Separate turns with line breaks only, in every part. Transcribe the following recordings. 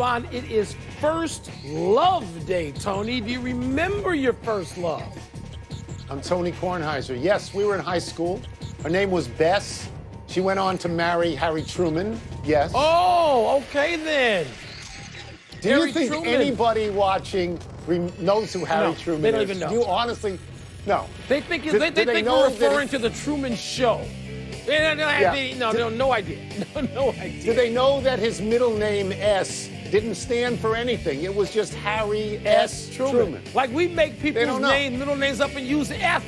Wilbon, it is first love day, Tony. Do you remember your first love?
I'm Tony Kornheiser. Yes, we were in high school. Her name was Bess. She went on to marry Harry Truman. Yes.
Oh, okay then.
Do you think anybody watching knows who Harry Truman is?
They don't even know.
Do you honestly? No.
They think we're referring to the Truman Show. No idea. No idea.
Do they know that his middle name S didn't stand for anything? It was just Harry S. Truman.
Like we make people's middle names up and use F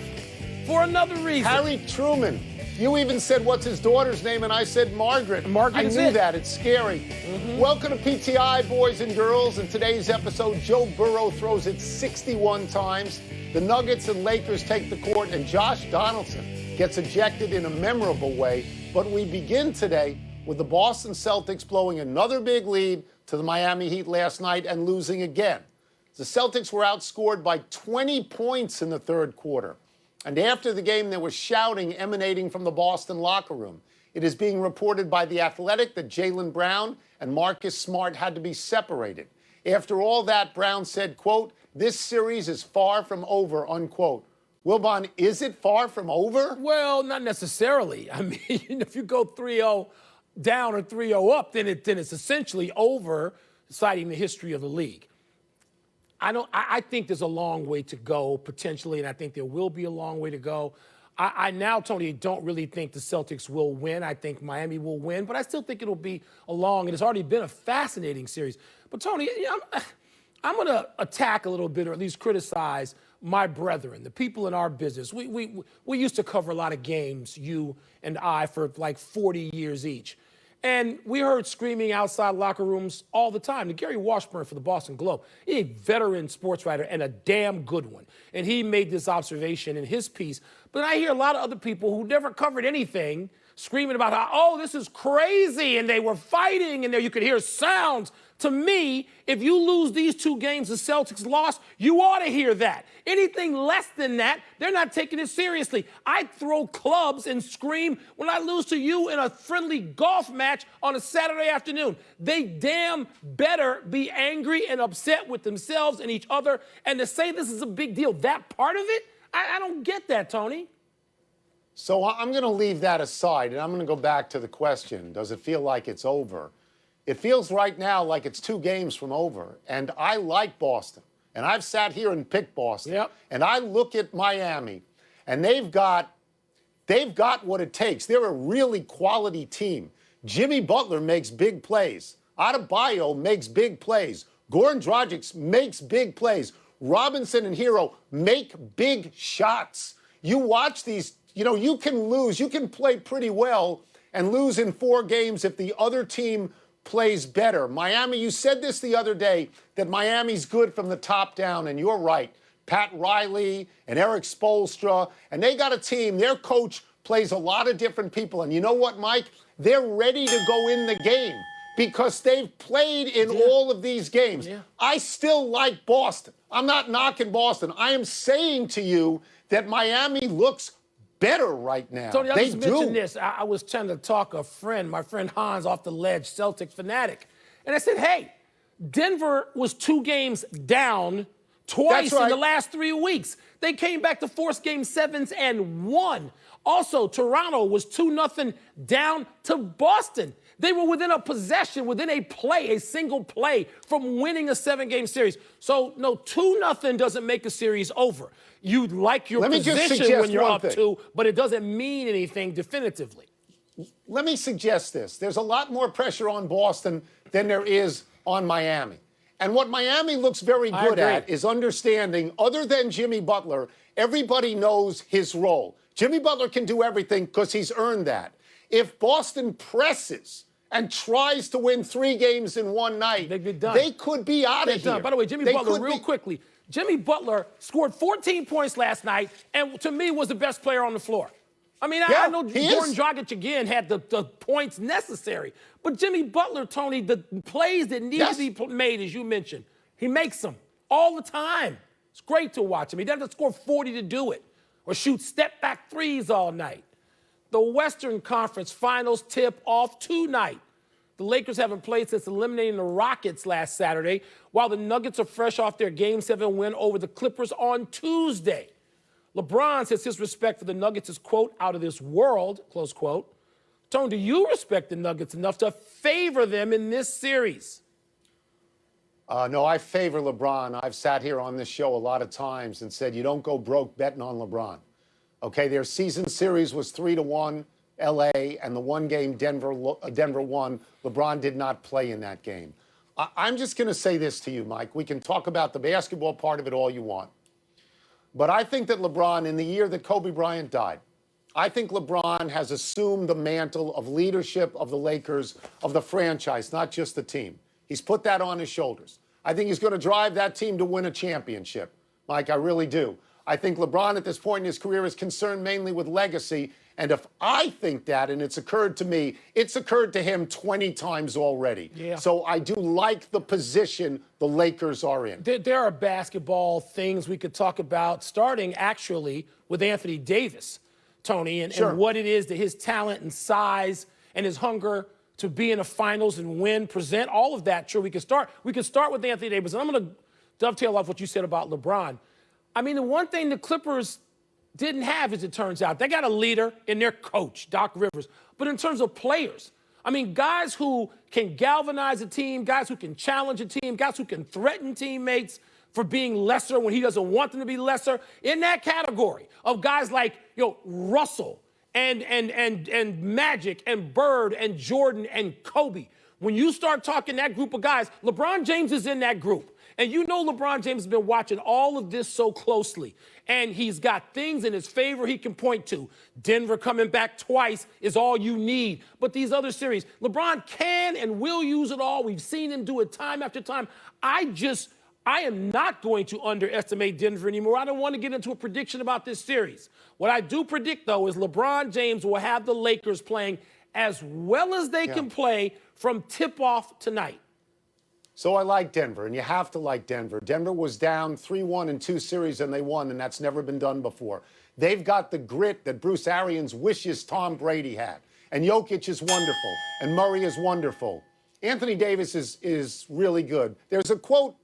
for another reason.
Harry Truman. You even said, what's his daughter's name? And I said, Margaret. I knew that. It's scary. Mm-hmm. Welcome to PTI, boys and girls. In today's episode, Joe Burrow throws it 61 times. The Nuggets and Lakers take the court, and Josh Donaldson gets ejected in a memorable way. But we begin today with the Boston Celtics blowing another big lead to the Miami Heat last night and losing again. The Celtics were outscored by 20 points in the third quarter. And after the game, there was shouting emanating from the Boston locker room. It is being reported by The Athletic that Jaylen Brown and Marcus Smart had to be separated. After all that, Brown said, quote, "This series is far from over," unquote. Wilbon, is it far from over?
Well, not necessarily. I mean, if you go 3-0 down or 3-0 up, then it's essentially over, citing the history of the league. I think there's a long way to go, potentially, and I think there will be a long way to go. I now, Tony, don't really think the Celtics will win. I think Miami will win, but I still think it'll be a long, and it's already been a fascinating series. But, Tony, I'm going to attack a little bit, or at least criticize my brethren, the people in our business. We used to cover a lot of games, you and I, for like 40 years each. And we heard screaming outside locker rooms all the time. And Gary Washburn for the Boston Globe, he's a veteran sports writer and a damn good one. And he made this observation in his piece. But I hear a lot of other people who never covered anything screaming about how, oh, this is crazy, and they were fighting, and there you could hear sounds. To me, if you lose these two games the Celtics lost, you ought to hear that. Anything less than that, they're not taking it seriously. I throw clubs and scream when I lose to you in a friendly golf match on a Saturday afternoon. They damn better be angry and upset with themselves and each other. And to say this is a big deal, that part of it, I don't get that, Tony.
So I'm going to leave that aside, and I'm going to go back to the question, does it feel like it's over? It feels right now like it's 2 games from over, and I like Boston. And I've sat here and picked Boston.
Yep.
And I look at Miami, and they've got what it takes. They're a really quality team. Jimmy Butler makes big plays. Adebayo makes big plays. Goran Dragic makes big plays. Robinson and Hero make big shots. You watch these, you can lose. You can play pretty well and lose in 4 games if the other team plays better. Miami, you said this the other day, that Miami's good from the top down, and you're right. Pat Riley and Eric Spoelstra, and they got a team. Their coach plays a lot of different people. And you know what, Mike? They're ready to go in the game because they've played in all of these games. Yeah. I still like Boston. I'm not knocking Boston. I am saying to you that Miami looks better right now.
Tony, I just mentioned this. I was trying to talk my friend Hans off the ledge, Celtics fanatic. And I said, hey, Denver was 2 games down twice in the last 3 weeks. They came back to force game 7s and won. Also, Toronto was 2-0 down to Boston. They were within a possession, within a single play from winning a 7-game series. So, no, 2-0 doesn't make a series over. You like your position when you're up 2, but it doesn't mean anything definitively.
Let me suggest this. There's a lot more pressure on Boston than there is on Miami. And what Miami looks very good at is understanding, other than Jimmy Butler, everybody knows his role. Jimmy Butler can do everything because he's earned that. If Boston presses and tries to win 3 games in one night, they could be out of here.
By the way, Jimmy Butler, real quickly, Jimmy Butler scored 14 points last night and, to me, was the best player on the floor. I mean, I know Goran Dragic, again, had the points necessary. But Jimmy Butler, Tony, the plays that need to be made, as you mentioned, he makes them all the time. It's great to watch him. He doesn't have to score 40 to do it or shoot step-back threes all night. The Western Conference Finals tip off tonight. the Lakers haven't played since eliminating the Rockets last Saturday, while the Nuggets are fresh off their Game 7 win over the Clippers on Tuesday. LeBron says his respect for the Nuggets is, quote, out of this world, close quote. Tone, do you respect the Nuggets enough to favor them in this series?
No, I favor LeBron. I've sat here on this show a lot of times and said you don't go broke betting on LeBron. Okay, their season series was 3-1, LA, and the one game Denver won. LeBron did not play in that game. I'm just going to say this to you, Mike. We can talk about the basketball part of it all you want. But I think that LeBron, in the year that Kobe Bryant died, I think LeBron has assumed the mantle of leadership of the Lakers, of the franchise, not just the team. He's put that on his shoulders. I think he's going to drive that team to win a championship, Mike. I really do. I think LeBron at this point in his career is concerned mainly with legacy. And if I think that, and it's occurred to me, it's occurred to him 20 times already.
Yeah.
So I do like the position the Lakers are in.
There are basketball things we could talk about, starting actually with Anthony Davis, Tony, and what it is that his talent and size and his hunger to be in the finals and win, present, all of that. Sure, we can start with Anthony Davis. And I'm going to dovetail off what you said about LeBron. I mean, the one thing the Clippers didn't have, as it turns out, they got a leader in their coach, Doc Rivers. But in terms of players, I mean, guys who can galvanize a team, guys who can challenge a team, guys who can threaten teammates for being lesser when he doesn't want them to be lesser, in that category of guys like, Russell and Magic and Bird and Jordan and Kobe. When you start talking that group of guys, LeBron James is in that group. And LeBron James has been watching all of this so closely. And he's got things in his favor he can point to. Denver coming back twice is all you need. But these other series, LeBron can and will use it all. We've seen him do it time after time. I am not going to underestimate Denver anymore. I don't want to get into a prediction about this series. What I do predict, though, is LeBron James will have the Lakers playing as well as they can play from tip-off tonight.
So I like Denver, and you have to like Denver. Denver was down 3-1 in 2 series, and they won, and that's never been done before. They've got the grit that Bruce Arians wishes Tom Brady had. And Jokic is wonderful, and Murray is wonderful. Anthony Davis is really good. There's a quote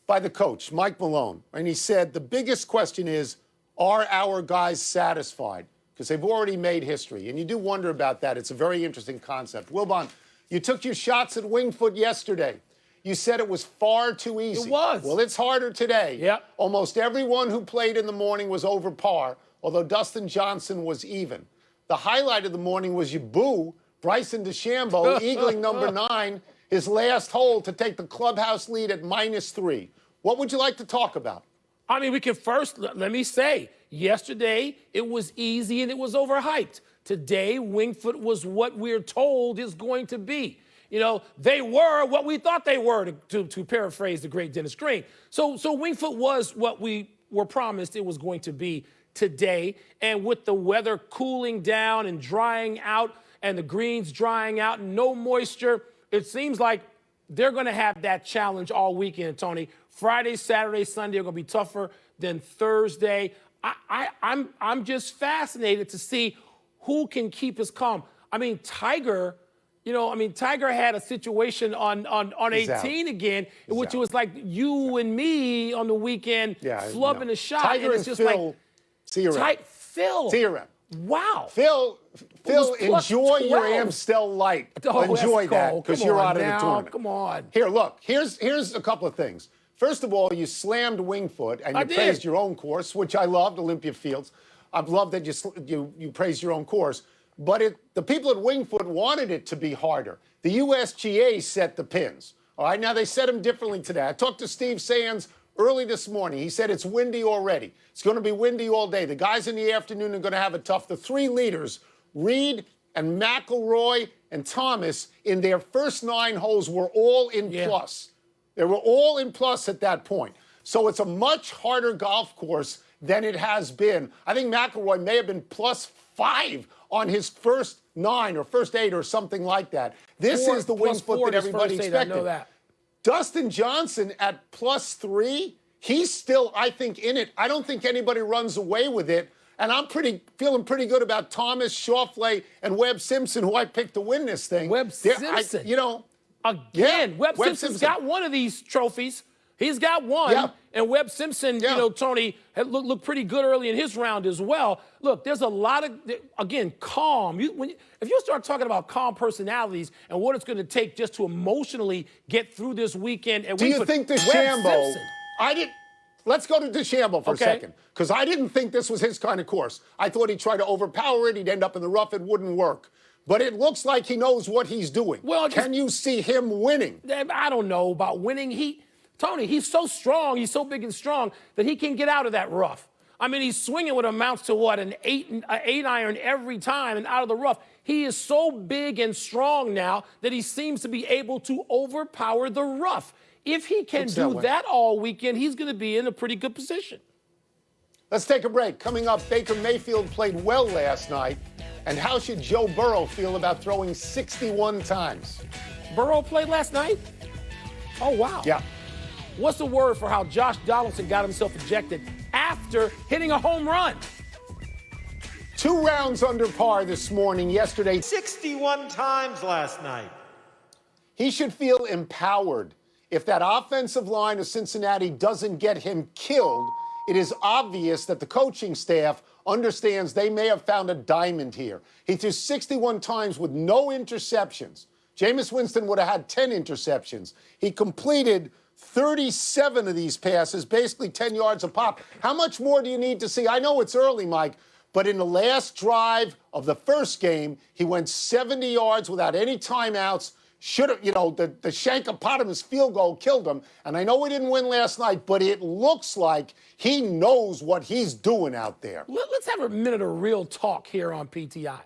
by the coach, Mike Malone, and he said, the biggest question is, are our guys satisfied? Because they've already made history. And you do wonder about that. It's a very interesting concept. Wilbon, you took your shots at Winged Foot yesterday. You said it was far too easy.
It was.
Well, it's harder today.
Yep.
Almost everyone who played in the morning was over par, although Dustin Johnson was even. The highlight of the morning was your boo, Bryson DeChambeau, eagling number 9, his last hole to take the clubhouse lead at -3. What would you like to talk about?
I mean, we can first, let me say, yesterday it was easy and it was overhyped. Today, Winged Foot was what we're told is going to be. They were what we thought they were, to paraphrase the great Dennis Green. So Winged Foot was what we were promised it was going to be today. And with the weather cooling down and drying out and the greens drying out and no moisture, it seems like they're going to have that challenge all weekend, Tony. Friday, Saturday, Sunday are going to be tougher than Thursday. I'm just fascinated to see who can keep us calm. I mean, Tiger had a situation on 18 again, in which it was like you and me on the weekend flubbing a shot.
Tiger
and it's
and
just
Phil,
Phil.
Theorem.
Wow.
Phil, enjoy your
12.
Amstel Light.
Oh,
Enjoy that, because you're out of the tournament.
Come on.
Here, look. Here's a couple of things. First of all, you slammed Winged Foot, and you praised your own course, which I loved, Olympia Fields. I've loved that you praised your own course. But the people at Winged Foot wanted it to be harder. The USGA set the pins. All right, now they set them differently today. I talked to Steve Sands early this morning. He said it's windy already. It's going to be windy all day. The guys in the afternoon are going to have it tough. The 3 leaders, Reed and McIlroy and Thomas, in their first 9 holes were all in plus. They were all in plus at that point. So it's a much harder golf course than it has been. I think McIlroy may have been +5 on his first 9 or first 8 or something like that. This is the Winged Foot that everybody expected.
I know that.
Dustin Johnson at +3, he's still, I think, in it. I don't think anybody runs away with it. And I'm feeling pretty good about Thomas, Schauffele, and Webb Simpson, who I picked to win this thing.
Webb Simpson. Again, Webb Simpson's got one of these trophies. He's got one.
Yeah.
And Webb Simpson, Tony, had looked pretty good early in his round as well. Look, there's a lot of, again, calm. If you start talking about calm personalities and what it's going to take just to emotionally get through this weekend. And
do you think DeChambeau, let's go to DeChambeau for a second, because I didn't think this was his kind of course. I thought he'd try to overpower it. He'd end up in the rough. It wouldn't work. But it looks like he knows what he's doing. Well, can you see him winning?
I don't know about winning. Tony, he's so strong, he's so big and strong that he can get out of that rough. I mean, he's swinging what amounts to an 8-iron every time and out of the rough. He is so big and strong now that he seems to be able to overpower the rough. If he can do that all weekend, he's going to be in a pretty good position.
Let's take a break. Coming up, Baker Mayfield played well last night. And how should Joe Burrow feel about throwing 61 times?
Burrow played last night? Oh, wow.
Yeah.
What's the word for how Josh Donaldson got himself ejected after hitting a home run?
2 rounds under par this morning. Yesterday,
61 times last night.
He should feel empowered. If that offensive line of Cincinnati doesn't get him killed, it is obvious that the coaching staff understands they may have found a diamond here. He threw 61 times with no interceptions. Jameis Winston would have had 10 interceptions. He completed 37 of these passes, basically 10 yards a pop. How much more do you need to see? I know it's early, Mike, but in the last drive of the first game, he went 70 yards without any timeouts. Should have, the Shankopotamus field goal killed him. And I know we didn't win last night, but it looks like he knows what he's doing out there.
Let's have a minute of real talk here on PTI.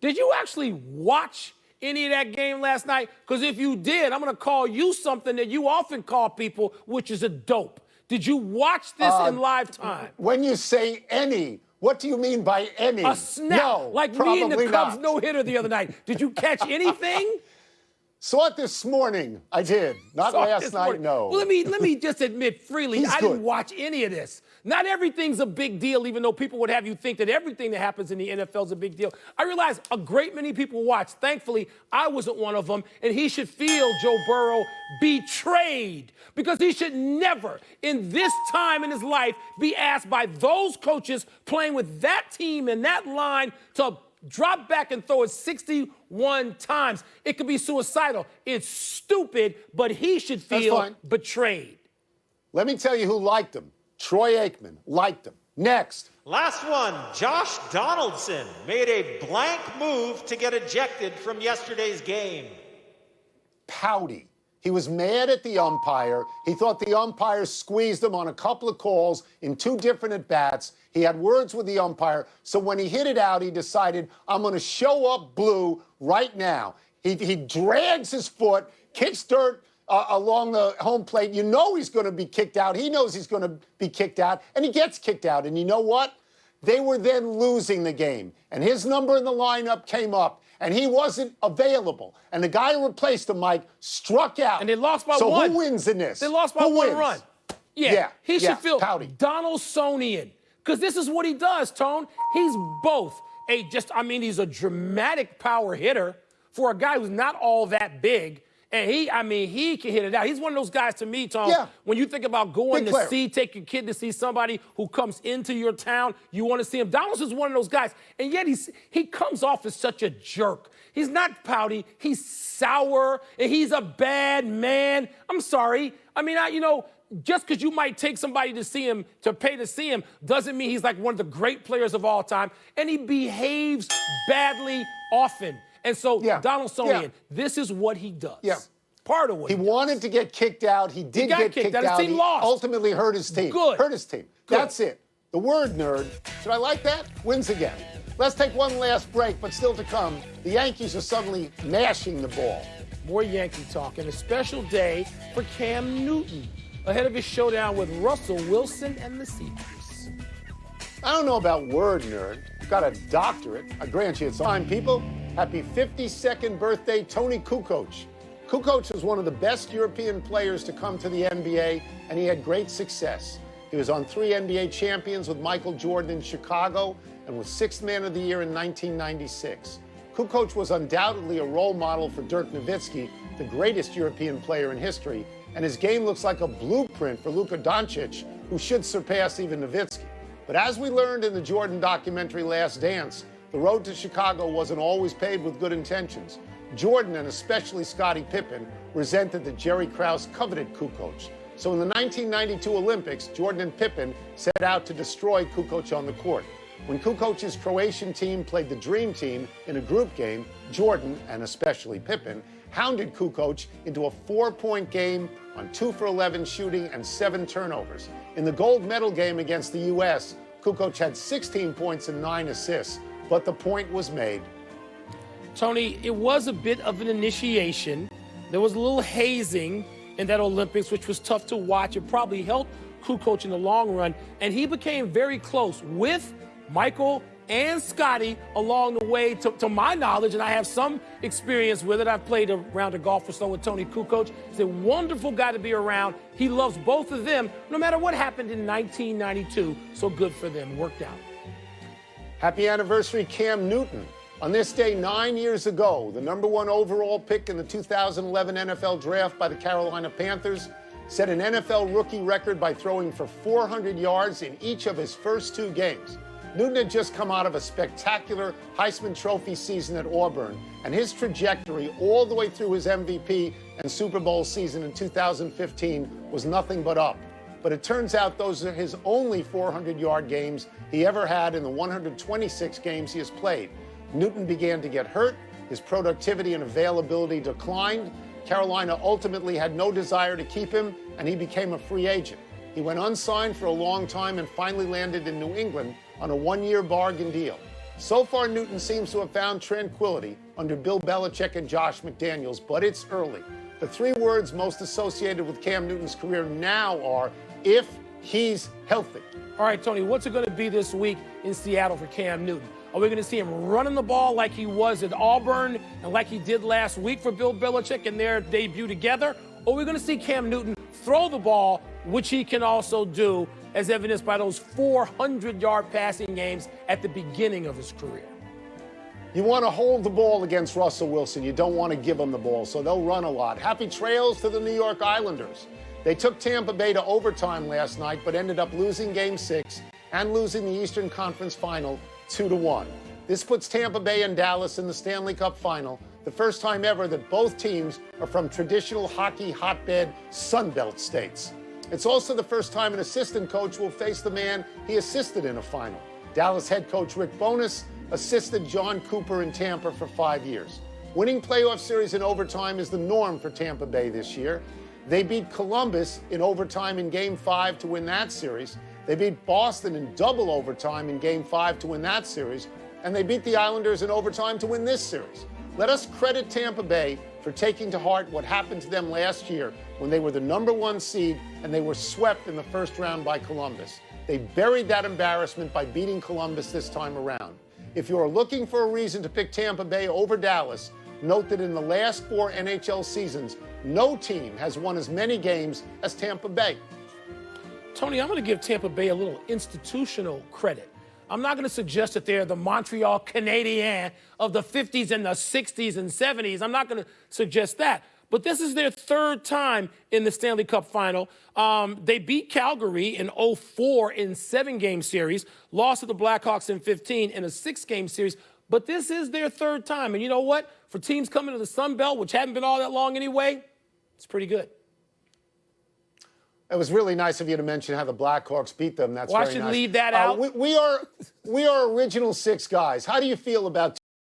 Did you actually watch any of that game last night? Because if you did, I'm going to call you something that you often call people, which is a dope. Did you watch this in live time?
When you say any, what do you mean by any?
A snap,
no,
like me and the Cubs no-hitter the other night. Did you catch anything?
Saw it this morning. I did. Not last night, no.
Well, let me just admit freely, I didn't watch any of this. Not everything's a big deal, even though people would have you think that everything that happens in the NFL is a big deal. I realize a great many people watch. Thankfully, I wasn't one of them, and he should feel, Joe Burrow, betrayed, because he should never, in this time in his life, be asked by those coaches playing with that team and that line to drop back and throw it 61 times. It could be suicidal. It's stupid, but he should feel betrayed.
Let me tell you who liked him. Troy Aikman liked him. Next.
Last one, Josh Donaldson made a blank move to get ejected from yesterday's game.
Pouty. He was mad at the umpire. He thought the umpire squeezed him on a couple of calls in 2 different at-bats. He had words with the umpire. So when he hit it out, he decided, I'm going to show up blue right now. He drags his foot, kicks dirt along the home plate. You know he's going to be kicked out. He knows he's going to be kicked out, and he gets kicked out. And you know what? They were then losing the game, and his number in the lineup came up, and he wasn't available. And the guy who replaced him, Mike, struck out.
And they lost by one.
So who wins in this?
They lost by one run. Yeah. He should feel
Pouty.
Donaldsonian, because this is what he does, Tone. He's both he's a dramatic power hitter for a guy who's not all that big. And he can hit it out. He's one of those guys to me, Tom, when you think about going to take your kid to see somebody who comes into your town, you want to see him. Donaldson's one of those guys. And yet he comes off as such a jerk. He's not pouty. He's sour. And he's a bad man. I'm sorry. Just because you might take somebody to pay to see him, doesn't mean he's like one of the great players of all time. And he behaves badly often. And so, Donaldsonian, this is what he does.
Yeah.
Part of what he
wanted to get kicked out. He did get kicked out.
His team lost.
Ultimately hurt his team.
Good.
Hurt his team.
Good.
That's it. The word nerd, should I like that? Wins again. Let's take one last break, but still to come, the Yankees are suddenly mashing the ball.
More Yankee talk, and a special day for Cam Newton ahead of his showdown with Russell Wilson and the Seahawks.
I don't know about word nerd. Got a doctorate. I grant you it's fine, people. Happy 52nd birthday, Tony Kukoc. Kukoc was one of the best European players to come to the NBA, and he had great success. He was on 3 NBA champions with Michael Jordan in Chicago and was 6th Man of the Year in 1996. Kukoc was undoubtedly a role model for Dirk Nowitzki, the greatest European player in history, and his game looks like a blueprint for Luka Doncic, who should surpass even Nowitzki. But as we learned in the Jordan documentary Last Dance, the road to Chicago wasn't always paved with good intentions. Jordan, and especially Scottie Pippen, resented that Jerry Krause coveted Kukoc. So in the 1992 Olympics, Jordan and Pippen set out to destroy Kukoc on the court. When Kukoc's Croatian team played the Dream Team in a group game, Jordan, and especially Pippen, hounded Kukoc into a 4-point game on 2 for 11 shooting and 7 turnovers. In the gold medal game against the U.S., Kukoc had 16 points and 9 assists, but the point was made.
Tony, it was a bit of an initiation. There was a little hazing in that Olympics, which was tough to watch. It probably helped Kukoc in the long run, and he became very close with Michael and Scottie along the way, to my knowledge, and I have some experience with it. I've played a round of golf or so with Tony Kukoc. He's a wonderful guy to be around. He loves both of them, no matter what happened in 1992. So good for them. Worked out.
Happy anniversary, Cam Newton. On this day 9 years ago, the #1 overall pick in the 2011 NFL Draft by the Carolina Panthers set an NFL rookie record by throwing for 400 yards in each of his first 2 games. Newton had just come out of a spectacular Heisman Trophy season at Auburn, and his trajectory all the way through his MVP and Super Bowl season in 2015 was nothing but up. But it turns out those are his only 400-yard games he ever had in the 126 games he has played. Newton began to get hurt, his productivity and availability declined. Carolina ultimately had no desire to keep him, and he became a free agent. He went unsigned for a long time and finally landed in New England on a 1-year bargain deal. So far, Newton seems to have found tranquility under Bill Belichick and Josh McDaniels, but it's early. The 3 words most associated with Cam Newton's career now are, if he's healthy.
All right, Tony, what's it going to be this week in Seattle for Cam Newton? Are we going to see him running the ball like he was at Auburn and like he did last week for Bill Belichick in their debut together? Or are we going to see Cam Newton throw the ball, which he can also do, as evidenced by those 400-yard passing games at the beginning of his career?
You want to hold the ball against Russell Wilson. You don't want to give him the ball, so they'll run a lot. Happy trails to the New York Islanders. They took Tampa Bay to overtime last night, but ended up losing Game 6 and losing the Eastern Conference Final 2-1. This puts Tampa Bay and Dallas in the Stanley Cup Final, the first time ever that both teams are from traditional hockey hotbed Sunbelt states. It's also the first time an assistant coach will face the man he assisted in a final. Dallas head coach Rick Bowness assisted John Cooper in Tampa for 5 years. Winning playoff series in overtime is the norm for Tampa Bay this year. They beat Columbus in overtime in Game 5 to win that series. They beat Boston in double overtime in Game 5 to win that series. And they beat the Islanders in overtime to win this series. Let us credit Tampa Bay for taking to heart what happened to them last year when they were the #1 seed and they were swept in the first round by Columbus. They buried that embarrassment by beating Columbus this time around. If you're looking for a reason to pick Tampa Bay over Dallas, note that in the last 4 NHL seasons, no team has won as many games as Tampa Bay.
Tony, I'm going to give Tampa Bay a little institutional credit. I'm not going to suggest that they're the Montreal Canadiens of the 50s and the 60s and 70s. I'm not going to suggest that. But this is their 3rd time in the Stanley Cup Final. They beat Calgary in 2004 in 7-game series, lost to the Blackhawks in 2015 in a 6-game series. But this is their 3rd time. And you know what? For teams coming to the Sun Belt, which haven't been all that long anyway, it's pretty good.
It was really nice of you to mention how the Blackhawks beat them. That's
well,
very nice.
I should leave that out.
We are original 6 guys. How do you feel about